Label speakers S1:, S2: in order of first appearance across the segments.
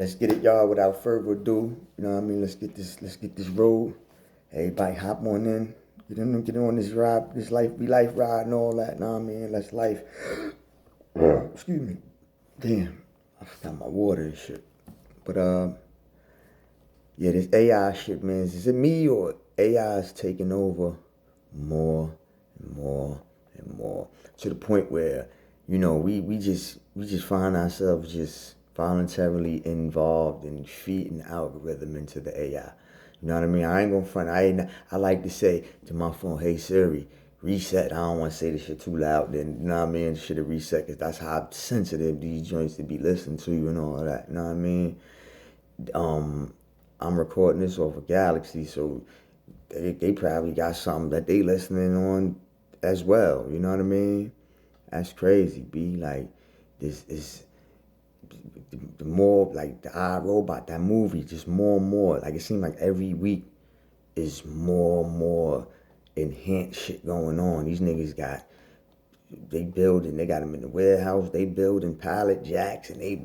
S1: Let's get it, y'all. Without further ado, you know what I mean. Let's get this road. Everybody hop on in. Get on this ride, this life ride and all that. Know what I mean? Let's life. Excuse me. Damn, I forgot my water and shit. But yeah, this AI shit, man. Is it me or AI is taking over more and more and more to the point where we just find ourselves just voluntarily involved in feeding algorithm into the AI. You know what I mean? I ain't gonna front. I like to say to my phone, "Hey Siri, reset." I don't want to say this shit too loud. Then you know what I mean? Shit to reset because that's how sensitive these joints to be listened to and all that. You know what I mean? Um, I'm recording this off a Galaxy, so they probably got something that they listening on as well. You know what I mean? That's crazy, B. Like, this is the more, like, the I, Robot, that movie, just more and more. Like, it seems like every week is more and more enhanced shit going on. These niggas they got them in the warehouse, they building pallet jacks, and they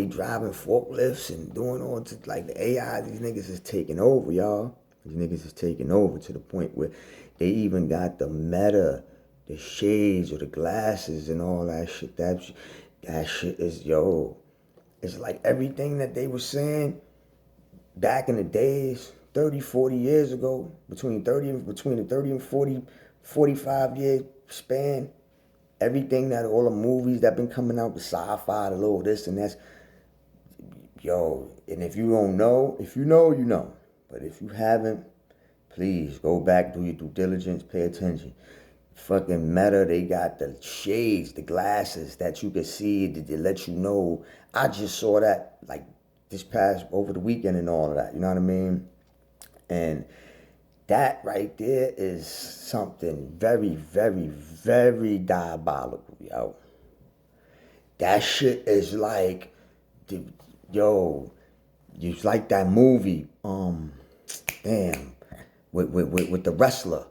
S1: driving forklifts and doing all to, like, the AI, these niggas is taking over, y'all. These niggas is taking over to the point where they even got the meta, the shades or the glasses and all that shit. That shit is, yo, it's like everything that they were saying back in the days, 30, 40 years ago, between the 30 and 40, 45 year span, everything that all the movies that been coming out, the sci-fi, the little this and that's, yo, and if you don't know, if you know, you know. But if you haven't, please go back, do your due diligence, pay attention. Fucking Meta, they got the shades, the glasses that you can see that let you know. I just saw that like this past over the weekend and all of that. You know what I mean? And that right there is something very, very, very diabolical, yo. That shit is like, yo, it's like that movie, damn, with the wrestler,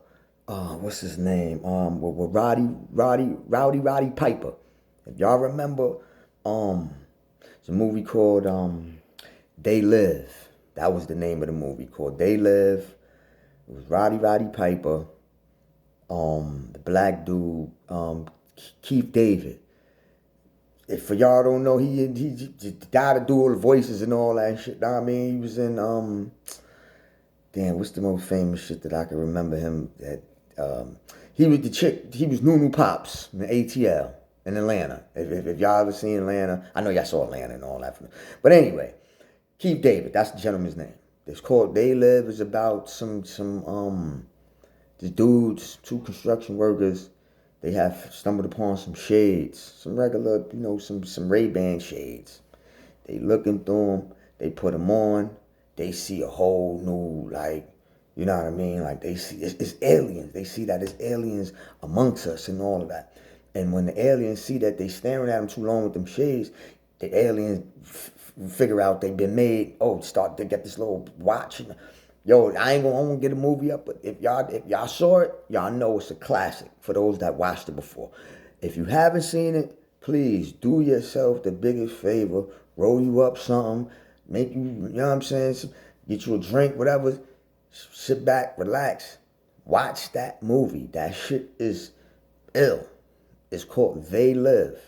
S1: what's his name, with Rowdy Piper. If y'all remember, it's a movie called They Live. That was the name of the movie, called They Live. It was Roddy Piper, the black dude, Keith David. If for y'all don't know, he died to do all the voices and all that shit. Know what I mean? He was in damn, what's the most famous shit that I can remember him? That he was the chick. He was Nunu Pops in ATL in Atlanta. If y'all ever seen Atlanta, I know y'all saw Atlanta and all that. But anyway, Keith David, that's the gentleman's name. It's called They Live. Is about some the dudes, two construction workers. They have stumbled upon some shades, some regular, some Ray-Ban shades. They looking through them, they put them on, they see a whole new, like, you know what I mean? Like, they see, it's aliens. They see that it's aliens amongst us and all of that. And when the aliens see that they staring at them too long with them shades, the aliens figure out they've been made, start to get this little watch. Yo, I won't get a movie up, but if y'all saw it, y'all know it's a classic for those that watched it before. If you haven't seen it, please do yourself the biggest favor. Roll you up something, make you, you know what I'm saying, get you a drink, whatever. Sit back, relax, watch that movie. That shit is ill. It's called They Live.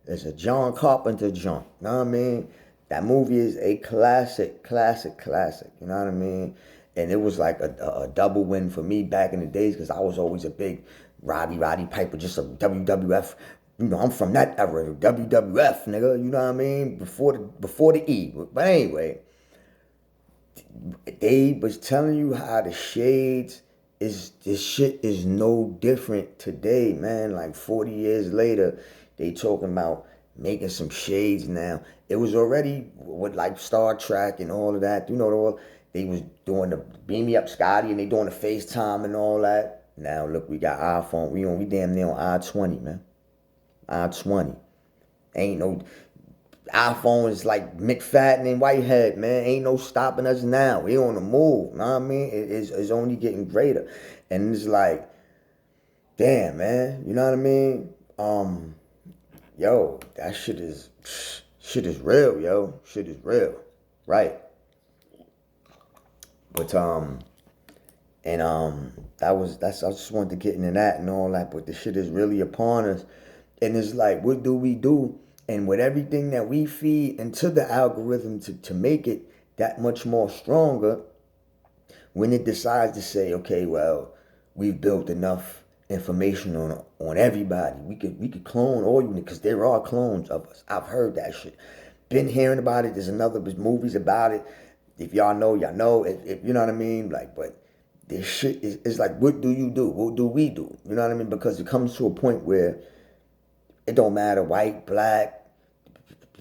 S1: It's a John Carpenter joint. You know what I mean? That movie is a classic. You know what I mean? And it was like a double win for me back in the days because I was always a big Roddy Piper, just a WWF. I'm from that era, WWF, nigga. You know what I mean? Before the E. But anyway, they was telling you how the shades this shit is no different today, man. Like 40 years later, they talking about making some shades now. It was already with like Star Trek and all of that. They was doing the Beam Me Up Scotty and they doing the FaceTime and all that. Now look, we got iPhone. We damn near on I-20, man. I-20. Ain't no iPhone is like McFadden and Whitehead, man. Ain't no stopping us now. We on the move. Know what I mean? It's only getting greater. And it's like, damn, man. You know what I mean? Yo, that shit is shit is real, yo. Shit is real. Right. But I just wanted to get into that and all that, but the shit is really upon us. And it's like, what do we do? And with everything that we feed into the algorithm to make it that much more stronger, when it decides to say, okay, well, we've built enough information on everybody. We could clone all you, because there are clones of us. I've heard that shit. Been hearing about it. There's movies about it. If y'all know, y'all know. If you know what I mean, like, but this shit is like, what do you do? What do we do? You know what I mean? Because it comes to a point where it don't matter, white, black,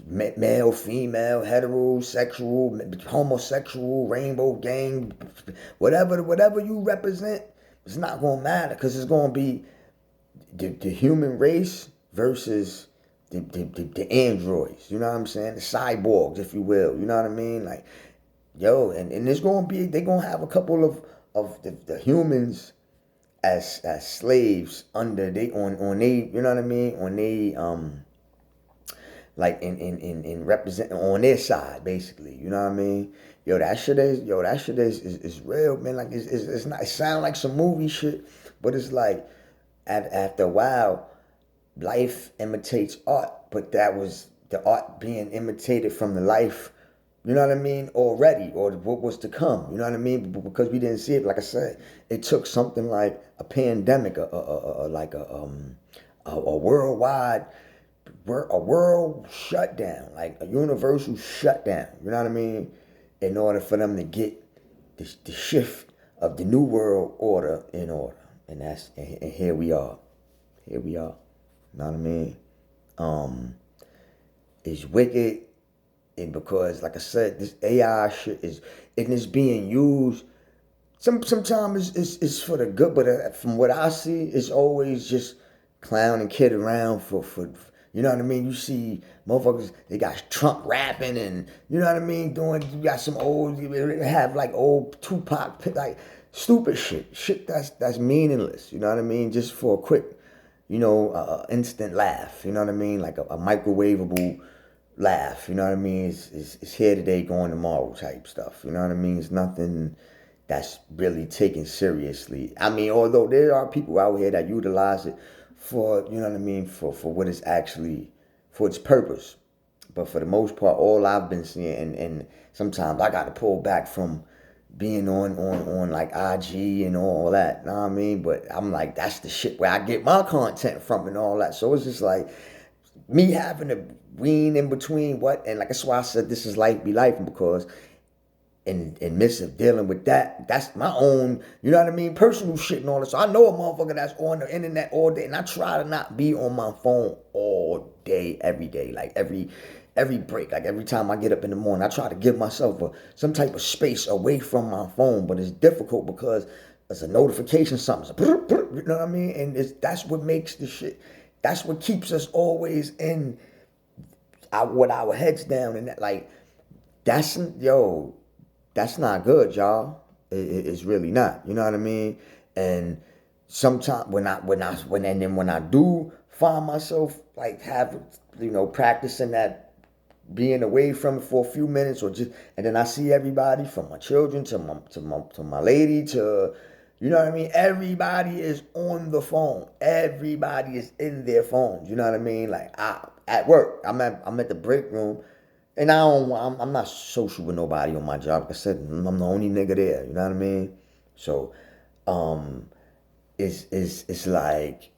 S1: male, female, heterosexual, homosexual, rainbow gang, whatever you represent, it's not gonna matter, because it's gonna be the human race versus the androids. You know what I'm saying? The cyborgs, if you will. You know what I mean? Like, yo, and it's gonna be, they gonna have a couple of the humans as slaves under they on they, you know what I mean, on they like in representing on their side, basically. You know what I mean? That shit is real, man. Like, it's not, it sound like some movie shit, but it's like, after a while, life imitates art, but that was the art being imitated from the life, you know what I mean, already, or what was to come, you know what I mean? But because we didn't see it, like I said, it took something like a pandemic, like a worldwide, a world shutdown, like a universal shutdown, you know what I mean, in order for them to get the shift of the new world order in order. And here we are. Here we are. You know what I mean? It's wicked, and because, like I said, this AI shit is being used. Sometimes it's for the good, but from what I see, it's always just clown and kid around for you know what I mean? You see motherfuckers, they got Trump rapping, and you know what I mean, you got some old, you have like old Tupac, like stupid shit that's meaningless, you know what I mean, just for a quick, instant laugh, you know what I mean, like a microwavable laugh, you know what I mean, it's here today, going tomorrow type stuff, you know what I mean, it's nothing that's really taken seriously. I mean, although there are people out here that utilize it for, you know what I mean, for what it's actually, for its purpose. But for the most part, all I've been seeing, and sometimes I got to pull back from being on like IG and all that, you know what I mean? But I'm like, that's the shit where I get my content from and all that. So it's just like me having to wean in between and like, that's why I said this is life be life, because in midst of dealing with that's my own, you know what I mean, personal shit and all that. So I know a motherfucker that's on the internet all day, and I try to not be on my phone all day, every day, like every break, like every time I get up in the morning, I try to give myself some type of space away from my phone, but it's difficult because it's a notification, something's you know what I mean, and that's what makes the shit, that's what keeps us always in with our heads down, and that, like, that's not good, y'all. It's really not. You know what I mean? And sometimes when I do find myself like practicing that, being away from it for a few minutes, and then I see everybody, from my children to my lady, to, you know what I mean? Everybody is on the phone. Everybody is in their phones. You know what I mean? Like, at work, I'm at the break room. And I'm not social with nobody on my job. Like I said, I'm the only nigga there. You know what I mean? So, it's like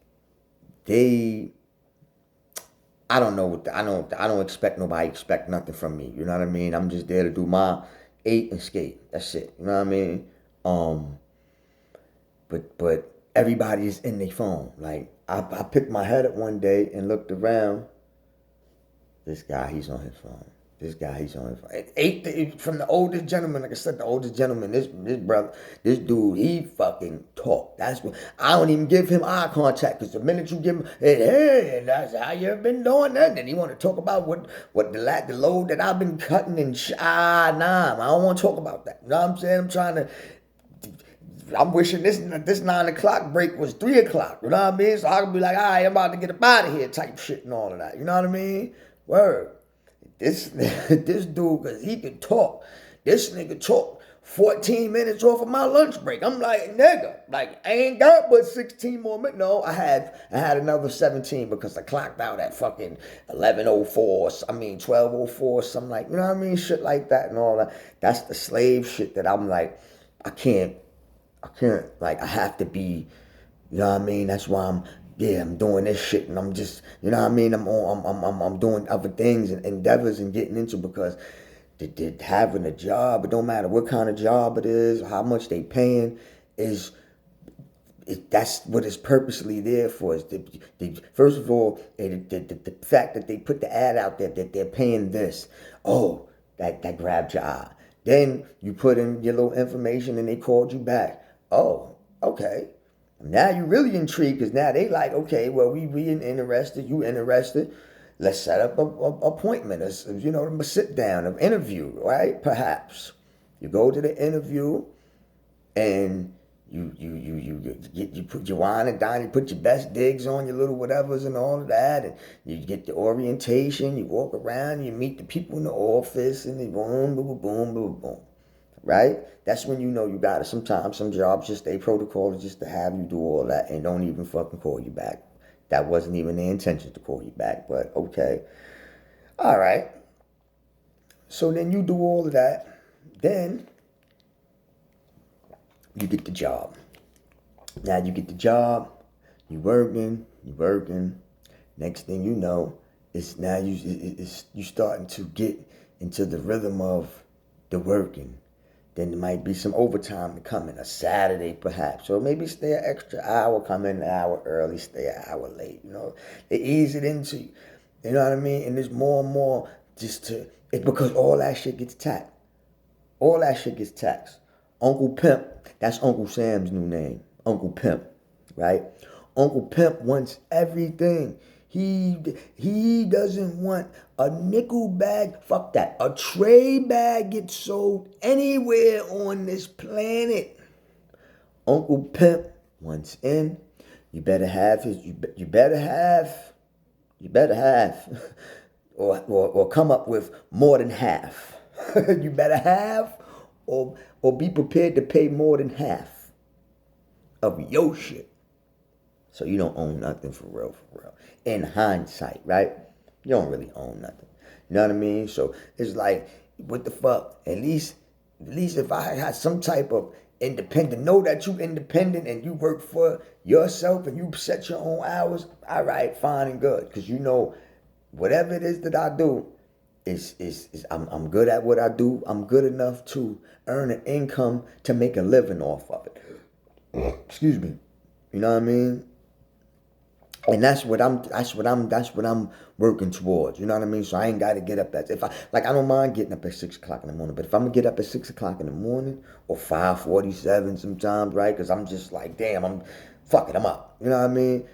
S1: I don't know I don't expect nobody expect nothing from me. You know what I mean? I'm just there to do my eat and skate. That's it. You know what I mean? But everybody is in their phone. Like, I picked my head up one day and looked around. This guy, he's on his phone. This guy, he's on his phone. From the oldest gentleman, like I said, the oldest gentleman, this brother, this dude, he fucking talk. That's what, I don't even give him eye contact, because the minute you give him, hey, that's how you been doing that, and he want to talk about what the load that I've been cutting and nah, I don't want to talk about that. You know what I'm saying? I'm wishing this 9 o'clock break was 3 o'clock. You know what I mean? So I can be like, all right, I'm about to get up out of here type shit and all of that. You know what I mean? Word. this dude, cause he could talk. This nigga talk 14 minutes off of my lunch break. I'm like, nigga, like I ain't got but 16 more minutes. No, I had another 17 because I clocked out at fucking 11:04. I mean 12:04, something like, you know what I mean, shit like that and all that. That's the slave shit that I'm like, I can't, like I have to be. You know what I mean? That's why I'm doing this shit, and I'm just, you know what I mean? I'm doing other things and endeavors and getting into, because having a job, it don't matter what kind of job it is, or how much they paying, that's what it's purposely there for. Is first of all, the fact that they put the ad out there that they're paying this, oh, that grabbed your eye. Then you put in your little information and they called you back. Oh, okay. Now you really intrigued, because now they like, okay, well, we interested, you interested. Let's set up a appointment, a sit down, an interview, right? Perhaps you go to the interview, and you put your wine and dine, you put your best digs on, your little whatevers and all of that, and you get the orientation. You walk around, you meet the people in the office, and they boom, boom, boom, boom, boom. Right? That's when you know you got it. Sometimes some jobs just, they protocol is just to have you do all that and don't even fucking call you back. That wasn't even their intention to call you back, but okay. All right. So then you do all of that. Then you get the job. Now you get the job. You working. Next thing you know, it's now you starting to get into the rhythm of the working. Then there might be some overtime to come in, a Saturday perhaps. Or maybe stay an extra hour, come in an hour early, stay an hour late. You know, they ease it into you. You know what I mean? And there's more and more because all that shit gets taxed. All that shit gets taxed. Uncle Pimp, that's Uncle Sam's new name. Uncle Pimp, right? Uncle Pimp wants everything. He doesn't want a nickel bag. Fuck that. A tray bag gets sold anywhere on this planet. Uncle Pimp wants in. You better have his. You better have. Or come up with more than half. You better have, or be prepared to pay more than half of your shit. So you don't own nothing for real. In hindsight, right? You don't really own nothing. You know what I mean? So it's like, what the fuck? At least if I had some type of independent, know that you independent and you work for yourself and you set your own hours, all right, fine and good. Because you know, whatever it is that I do, I'm good at what I do. I'm good enough to earn an income to make a living off of it. Excuse me. You know what I mean? And that's what I'm working towards. You know what I mean? So I ain't got to get up I don't mind getting up at 6 o'clock in the morning, but if I'm gonna get up at 6 o'clock in the morning or 5:47 sometimes, right? Because I'm just like, damn, I'm up. You know what I mean?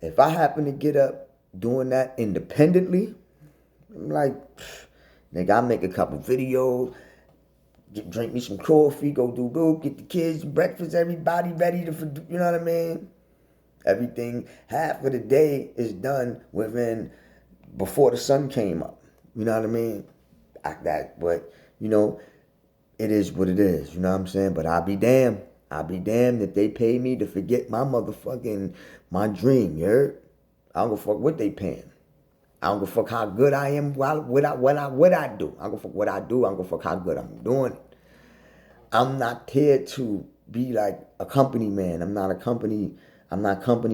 S1: If I happen to get up doing that independently, I'm like, nigga, I make a couple videos, drink me some coffee, go get the kids breakfast, everybody ready to, you know what I mean? Everything, half of the day is done before the sun came up. You know what I mean? But, you know, it is what it is. You know what I'm saying? But I'll be damned if they pay me to forget my dream, you heard? I don't give a fuck what they paying. I don't give a fuck how good I am, what I do. I don't give a fuck what I do. I don't give a fuck how good I'm doing it. I'm not here to be like a company man. I'm not company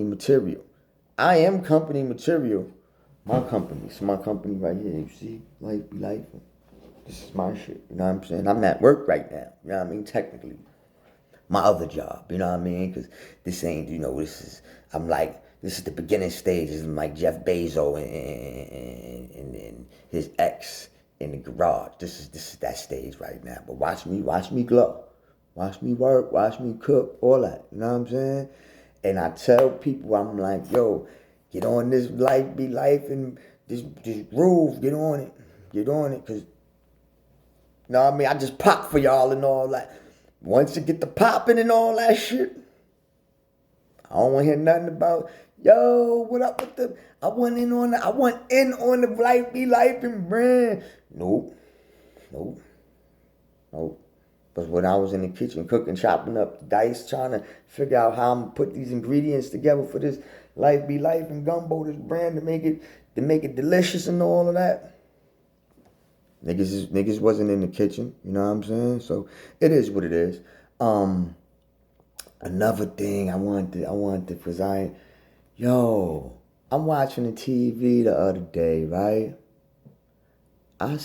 S1: material. I am company material. My company. It's my company right here. You see? Lyfe'n. This is my shit. You know what I'm saying? I'm at work right now. You know what I mean? Technically. My other job. You know what I mean? Because this ain't, this is the beginning stages. I'm like Jeff Bezos and his ex in the garage. This is that stage right now. But watch me glow. Watch me work. Watch me cook. All that. You know what I'm saying? And I tell people, I'm like, yo, get on this life, be life, and this groove, get on it, because, you know what I mean? I just pop for y'all and all that. Once you get the popping and all that shit, I don't want to hear nothing about, yo, what up with the, I went in on the Lyfe'n brand. Nope. Nope. Nope. But when I was in the kitchen cooking, chopping up the dice, trying to figure out how I'm gonna put these ingredients together for this Lyfe'n gumbo, this brand to make it delicious and all of that. Niggas wasn't in the kitchen, you know what I'm saying? So it is what it is. Another thing I wanted to, cause I'm watching the TV the other day, right? I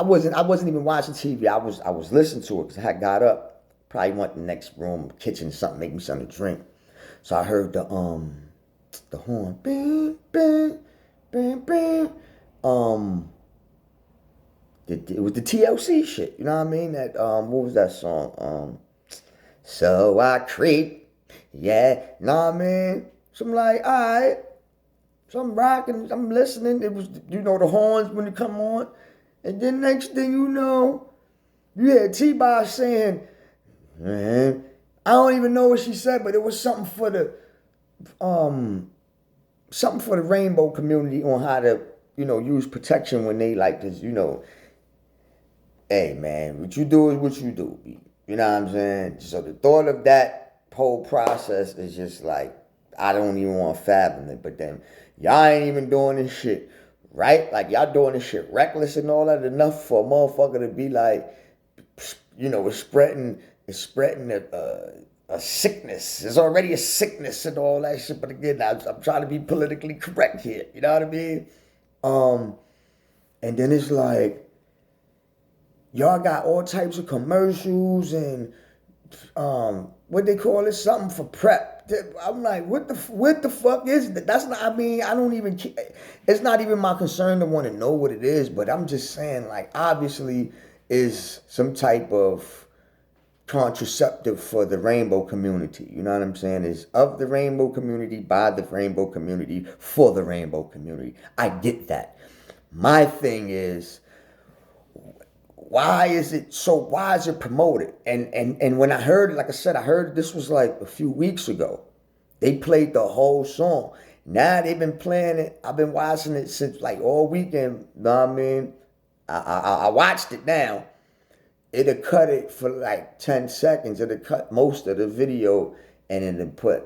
S1: wasn't even watching TV. I was listening to it because I had got up, probably went to the next room, kitchen, something, make me something to drink. So I heard the horn, bing, bing, bing, bing. It was the TLC shit. You know what I mean? That what was that song? So I creep, yeah. Know what I mean? So I'm like, all right. So I'm rocking, I'm listening. It was, the horns when they come on. And then next thing you know, you hear T-Boz saying, man, I don't even know what she said, but it was something for the rainbow community on how to, use protection when they like this, hey man, what you do is what you do. You know what I'm saying? So the thought of that whole process is just like, I don't even want to fathom it. But then y'all ain't even doing this shit right. Like y'all doing this shit reckless and all that enough for a motherfucker to be like, it's spreading a sickness. There's already a sickness and all that shit. But again, I'm trying to be politically correct here. You know what I mean? And then it's like, y'all got all types of commercials and what they call it, something for PrEP. I'm like, what the fuck is that? That's not. I mean, I don't even. It's not even my concern to want to know what it is. But I'm just saying, like, obviously, is some type of contraceptive for the rainbow community. You know what I'm saying? Is of the rainbow community, by the rainbow community, for the rainbow community. I get that. My thing is, why is it promoted? And when I heard it, like I said, I heard this was like a few weeks ago. They played the whole song. Now they've been playing it. I've been watching it since like all weekend. You know what I mean? I watched it now. It'll cut it for like 10 seconds. It'll cut most of the video and then it'll put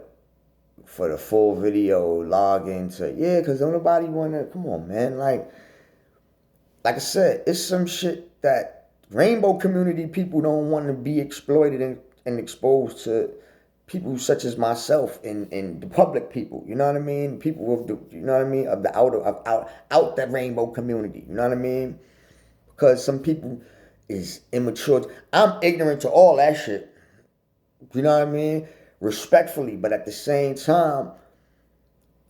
S1: for the full video log into, because don't nobody want to, come on, man. Like I said, it's some shit that rainbow community people don't want to be exploited and exposed to people such as myself and the public people. You know what I mean? People of the, you know what I mean, of the out that rainbow community. You know what I mean? Because some people is immature. I'm ignorant to all that shit. You know what I mean? Respectfully, but at the same time,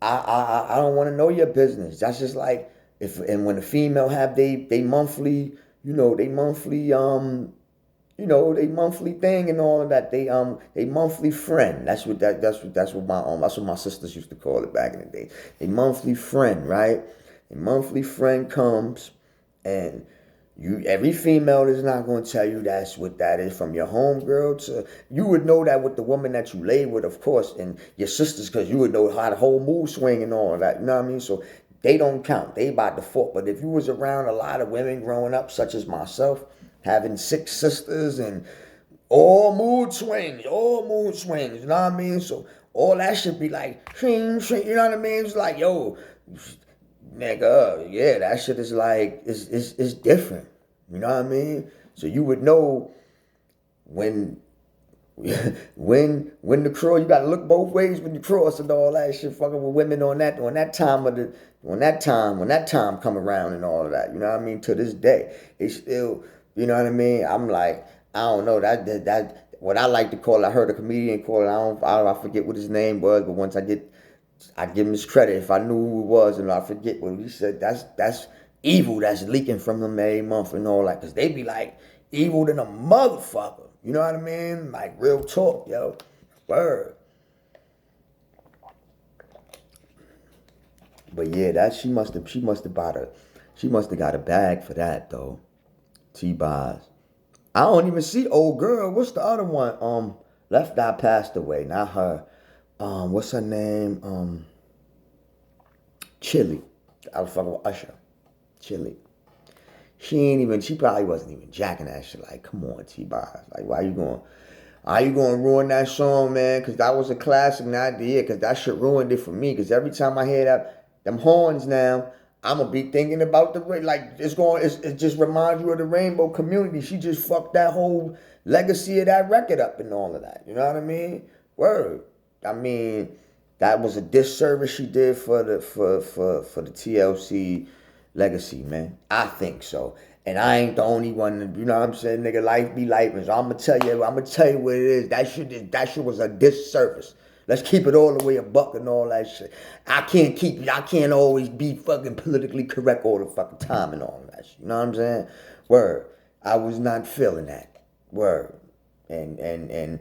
S1: I don't want to know your business. That's just like, when a female have they monthly, they monthly they monthly thing and all of that. They monthly friend. That's what my sisters used to call it back in the day. They monthly friend, right? A monthly friend comes and every female is not going to tell you that's what that is. From your homegirl to, you would know that with the woman that you lay with, of course, and your sisters, because you would know how the whole mood swing and all of that. You know what I mean? So they don't count. They by default. But if you was around a lot of women growing up, such as myself, having 6 sisters and all mood swings, you know what I mean? So all that should be like, shing, shing, you know what I mean? It's like, yo, nigga, yeah, that shit is like, it's different. You know what I mean? So you would know when the cross, you gotta look both ways when you cross and all that shit, fucking with women on that time come around and all of that. You know what I mean? To this day, it's still, you know what I mean? I'm like, I don't know, that what I like to call it, I heard a comedian call it, I forget what his name was, but once I give him his credit. If I knew who it was, and I forget what he said, that's evil that's leaking from them every month and all that. Because they be like, evil than a motherfucker. You know what I mean? Like, real talk, yo. Word. But yeah, that she must have got a bag for that though. T-Boz. I don't even see old girl. What's the other one? Left Eye passed away. Not her. what's her name? Chili. I was fucking with Usher. Chili. She probably wasn't even jacking that shit. Like, come on, T-Boz. Like, why you going to ruin that song, man? Because that was a classic, not the year. Because that shit ruined it for me. Because every time I hear them horns now, I'm going to be thinking about it just reminds you of the Rainbow Community. She just fucked that whole legacy of that record up and all of that. You know what I mean? Word. I mean, that was a disservice she did for the TLC legacy, man. I think so. And I ain't the only one, you know what I'm saying? Nigga, life be life. So I'm gonna tell you what it is. That shit was a disservice. Let's keep it all the way a buck and all that shit. I can't always be fucking politically correct all the fucking time and all that shit. You know what I'm saying? Word. I was not feeling that. Word. And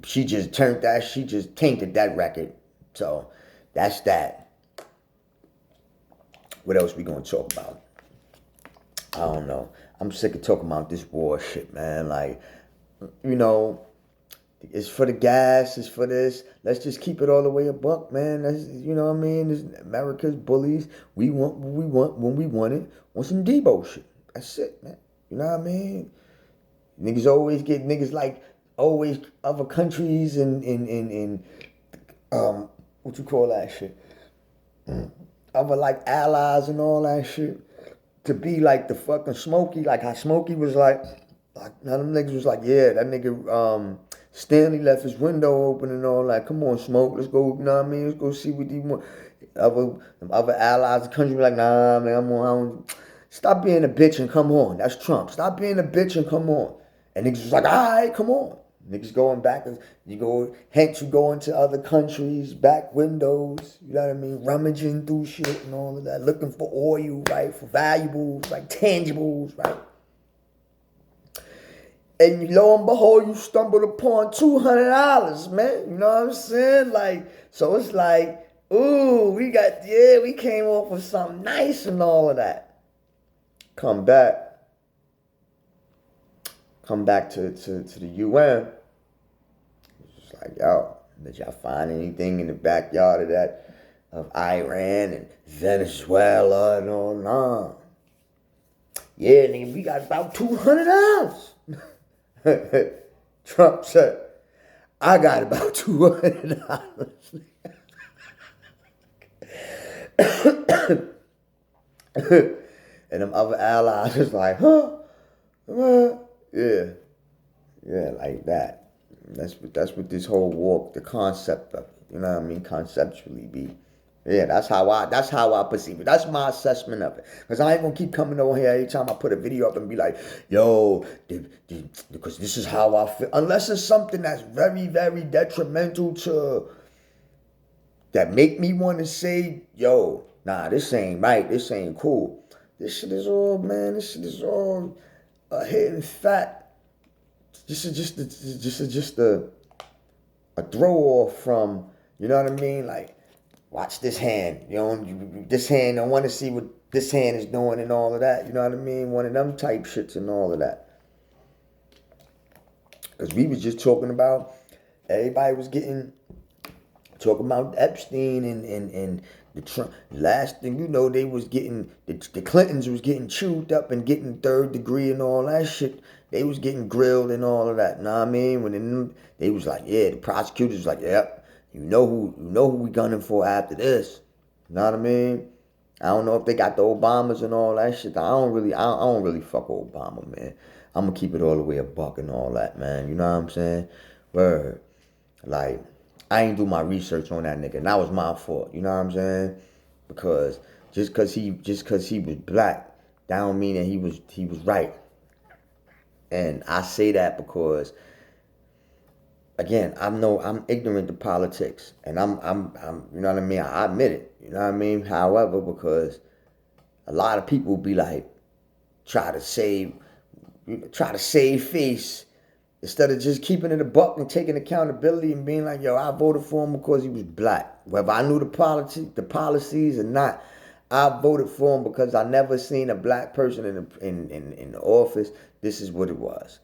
S1: she just tainted that record. So that's that. What else we gonna talk about? I don't know. I'm sick of talking about this war shit, man. Like, you know, it's for the gas, it's for this. Let's just keep it all the way a buck, man. That's, you know what I mean? This America's bullies. We want what we want when we want it. Want some Debo shit. That's it, man. You know what I mean? Niggas always get always other countries and what you call that shit? Other like allies and all that shit. To be like the fucking Smokey, like how Smokey was like now them niggas was like, yeah, that nigga Stanley left his window open and all that. Come on, Smoke, let's go, you know what I mean? Let's go see what they want. Other allies of the country be like, nah, man, stop being a bitch and come on. That's Trump. Stop being a bitch and come on. And niggas was like, all right, come on. Niggas going back, you go into other countries, back windows, you know what I mean, rummaging through shit and all of that, looking for oil, right, for valuables, like tangibles, right? And lo and behold, you stumbled upon $200, man, you know what I'm saying? Like, so it's like, ooh, we came off with something nice and all of that. Come back to the UN. It's like, yo, did y'all find anything in the backyard of Iran and Venezuela and all? Nah. Yeah, nigga, we got about $200. Trump said, I got about $200. And them other allies was like, huh? Yeah, like that. That's what this whole war, the concept of it, you know what I mean, conceptually be. Yeah, that's how I perceive it. That's my assessment of it. Because I ain't going to keep coming over here every time I put a video up and be like, yo, because this is how I feel. Unless it's something that's very, very detrimental that make me want to say, yo, nah, this ain't right. This ain't cool. This shit is all a hidden fact. This is just a throw off from, you know what I mean? Like, watch this hand. This hand, I want to see what this hand is doing and all of that. You know what I mean? One of them type shits and all of that. Because we was just talking about, everybody was talking about Epstein and the Trump. Last thing you know, they was getting, the Clintons was getting chewed up and getting third degree and all that shit. They was getting grilled and all of that. Know what I mean? When they was like, yeah, the prosecutors was like, yep, you know who we gunning for after this. You know what I mean? I don't know if they got the Obamas and all that shit. I don't really fuck with Obama, man. I'm gonna keep it all the way a buck and all that, man. You know what I'm saying? Word. Like, I ain't do my research on that nigga, and that was my fault. You know what I'm saying? Because just cause he was black, that don't mean that he was right. And I say that because, again, I'm ignorant to politics, and I'm you know what I mean. I admit it. You know what I mean. However, because a lot of people be like, try to save face instead of just keeping it a buck and taking accountability and being like, yo, I voted for him because he was black. Whether I knew the policies or not, I voted for him because I never seen a black person in the office. This is what it was.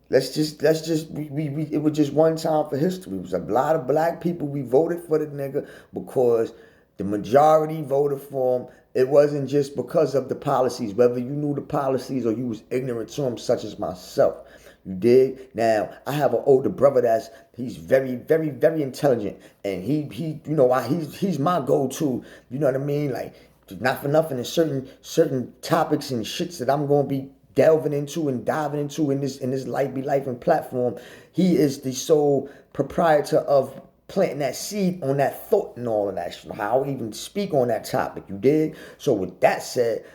S1: It was just one time for history. It was a lot of black people. We voted for the nigga because the majority voted for him. It wasn't just because of the policies, whether you knew the policies or you was ignorant to them, such as myself. You dig? Now, I have an older brother he's very, very, very intelligent, and he you know, he's my go-to. You know what I mean? Like, not for nothing, in certain topics and shits that I'm gonna be delving into and diving into in this Lyfe'n platform. He is the sole proprietor of planting that seed on that thought and all of that shit. How I even speak on that topic, you dig? So with that said,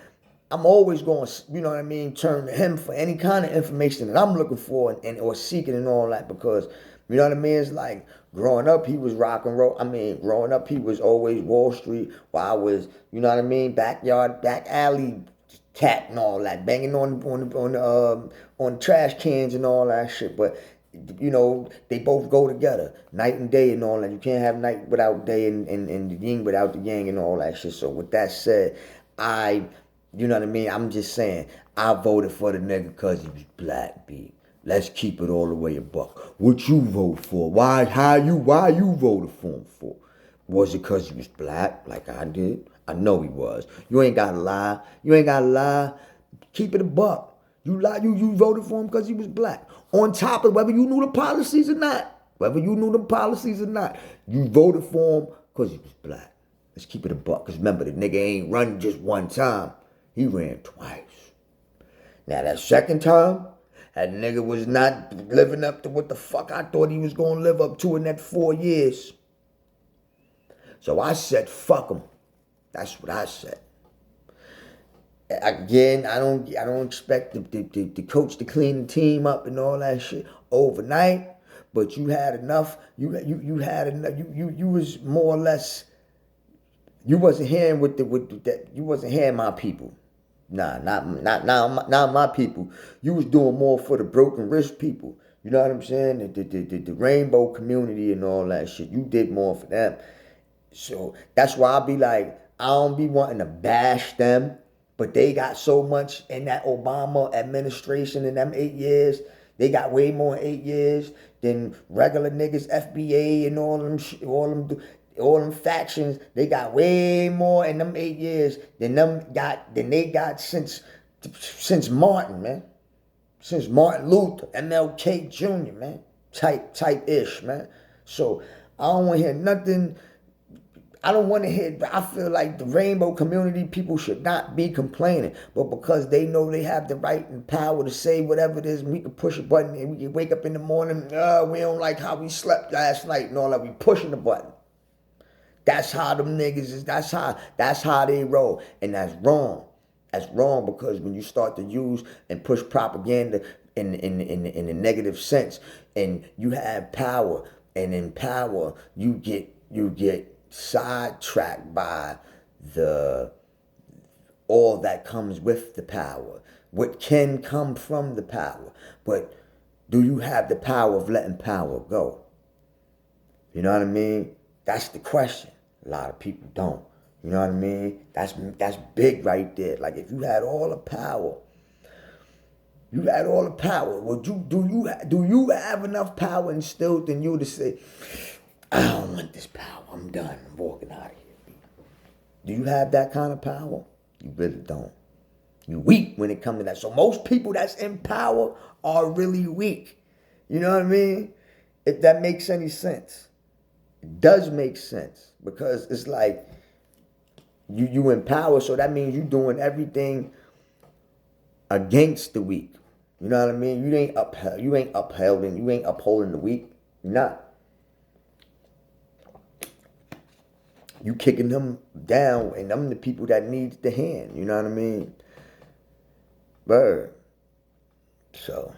S1: I'm always going to, you know what I mean, turn to him for any kind of information that I'm looking for and or seeking and all that, because, you know what I mean, it's like growing up he was rock and roll. I mean, growing up he was always Wall Street, while I was, you know what I mean, backyard, back alley cat and all that, banging on trash cans and all that shit. But you know, they both go together, night and day and all that. You can't have night without day and the yin without the yang and all that shit. So with that said, you know what I mean? I'm just saying, I voted for the nigga because he was black, B. Let's keep it all the way a buck. What you vote for? Why you voted for him for? Was it because he was black, like I did? I know he was. You ain't gotta lie. You ain't gotta lie. Keep it a buck. You lie. You voted for him because he was black. On top of whether you knew the policies or not, you voted for him because he was black. Let's keep it a buck. Cause remember, the nigga ain't run just one time. He ran twice. Now that second time, that nigga was not living up to what the fuck I thought he was gonna live up to in that 4 years. So I said, fuck him. That's what I said. Again, I don't expect the coach to clean the team up and all that shit overnight. But you had enough. You had enough. You was more or less. You wasn't hearing that. You wasn't hearing my people. Nah, not my people. You was doing more for the broken wrist people. You know what I'm saying? The rainbow community and all that shit. You did more for them. So that's why I be like, I don't be wanting to bash them, but they got so much in that Obama administration in them 8 years. They got way more in 8 years than regular niggas, FBA and all them factions. They got way more in them 8 years than they got since Martin, man. Since Martin Luther, MLK Jr., man. Type ish, man. So I don't want to hear nothing. I don't want to hear, I feel like the rainbow community people should not be complaining, but because they know they have the right and power to say whatever it is, and we can push a button and we can wake up in the morning, we don't like how we slept last night and all that, we pushing the button. That's how them niggas is, that's how they roll, and that's wrong. That's wrong because when you start to use and push propaganda in a negative sense, and you have power, and in power you get sidetracked by all that comes with the power, what can come from the power. But do you have the power of letting power go? You know what I mean? That's the question. A lot of people don't. You know what I mean? That's big right there. Like if you had all the power, well, do you have enough power instilled in you to say, I don't want this power. I'm done. I'm walking out of here. Do you have that kind of power? You really don't. You weak when it comes to that. So most people that's in power are really weak. You know what I mean? If that makes any sense. It does make sense. Because it's like you in power, so that means you doing everything against the weak. You know what I mean? You ain't upholding the weak. You're not. You kicking them down, and them the people that needs the hand. You know what I mean? Bird. So,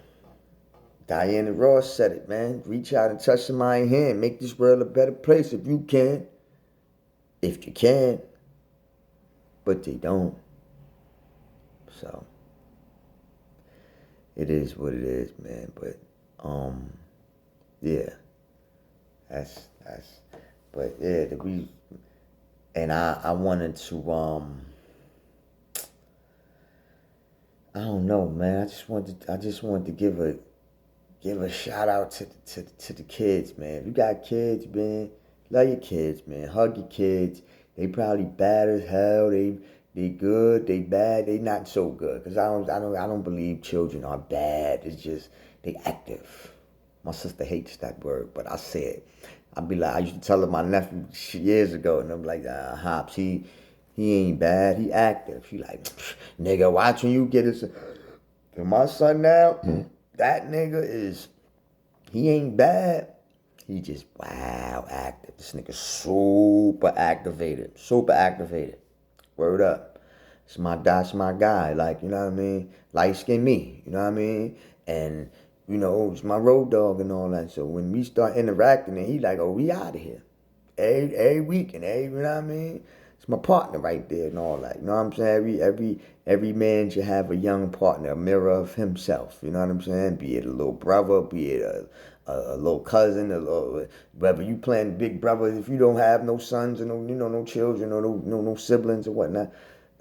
S1: Diana Ross said it, man. Reach out and touch somebody's hand. Make this world a better place if you can. If you can. But they don't. So, it is what it is, man. But, yeah. But, yeah, and I wanted to, I don't know, man. I just wanted to give give a shout out to the kids, man. If you got kids, man, love your kids, man. Hug your kids. They probably bad as hell. They good, they bad, they not so good. Cause I don't believe children are bad. It's just they active. My sister hates that word, but I say it. I'd be like, I used to tell her my nephew years ago, and I'm like, Hops, he ain't bad, he active. She like, nigga, watching you get his. And my son now, that nigga is, he ain't bad. He just, wow, active. This nigga super activated. Super activated. Word up. That's my guy. Like, you know what I mean? Light skin me. You know what I mean? And, you know, it's my road dog and all that. So when we start interacting, and he like, oh, we out of here. Every week and you know what I mean? It's my partner right there and all that. You know what I'm saying? Every man should have a young partner, a mirror of himself. You know what I'm saying? Be it a little brother, be it a little cousin, whether you playing big brother, if you don't have no sons or no children or no siblings or whatnot.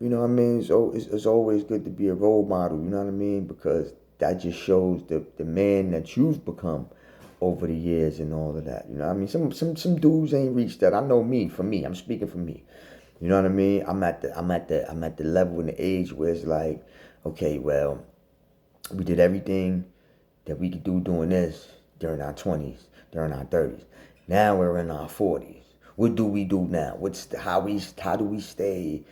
S1: You know what I mean? So it's always good to be a role model. You know what I mean? Because that just shows the man that you've become over the years and all of that. You know what I mean? Some dudes ain't reached that. I know me, for me. I'm speaking for me. You know what I mean? I'm at the level in the age where it's like, okay, well, we did everything that we could do doing this during our 20s, during our 30s. Now we're in our 40s. What do we do now? How do we stay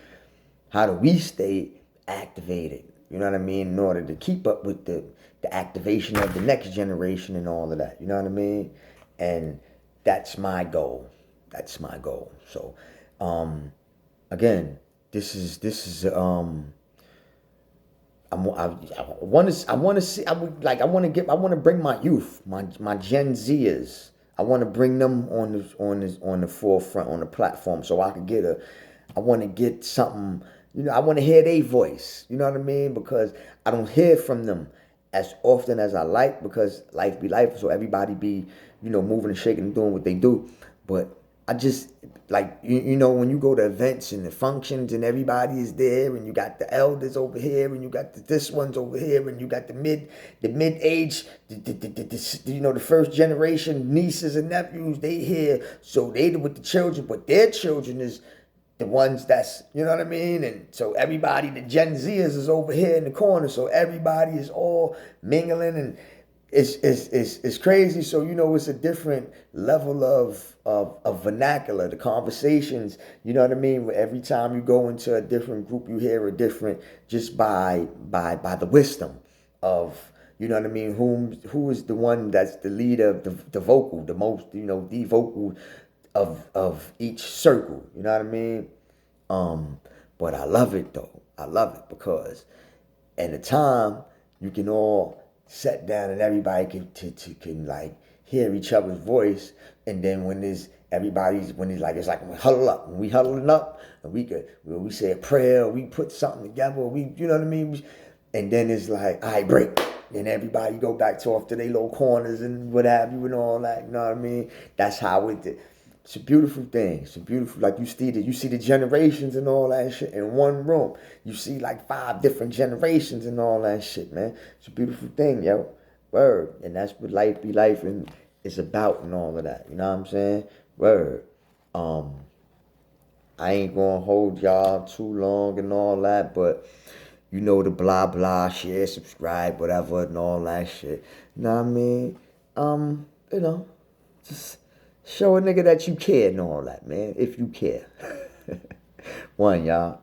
S1: activated? You know what I mean? In order to keep up with the activation of the next generation and all of that. You know what I mean? And that's my goal. That's my goal. So, again, this is I want to bring my youth, my Gen Zers. I want to bring them on the forefront, on the platform, so I want to get something. You know, I want to hear their voice. You know what I mean? Because I don't hear from them as often as I like, because life be life. So everybody be, moving and shaking and doing what they do. But I just like when you go to events and the functions and everybody is there, and you got the elders over here, and you got this ones over here, and you got the mid age, the first generation nieces and nephews, they here, so they with the children, but their children is the ones that's, you know what I mean? And so everybody, the Gen Zers is over here in the corner. So everybody is all mingling, and it's crazy. So, it's a different level of vernacular, the conversations, you know what I mean? Where every time you go into a different group, you hear a different, just by the wisdom of, you know what I mean? Who is the one that's the leader, the vocal, the most, the vocal of each circle, you know what I mean? But I love it though. I love it because at the time you can all sit down and everybody can like hear each other's voice, and then when it's like when we huddle up, when we huddling up, and we say a prayer, we put something together, you know what I mean? And then it's like, all right, break. And everybody go back to off to their little corners and what have you and all that, you know what I mean? That's how it's a beautiful thing. It's a beautiful, like you see the generations and all that shit in one room. You see like 5 different generations and all that shit, man. It's a beautiful thing, yo. Word. And that's what life be life and it's about and all of that. You know what I'm saying? Word. I ain't gonna hold y'all too long and all that, but the blah blah, share, subscribe, whatever, and all that shit. You know what I mean? Just show a nigga that you care and all that, man. If you care. One, y'all.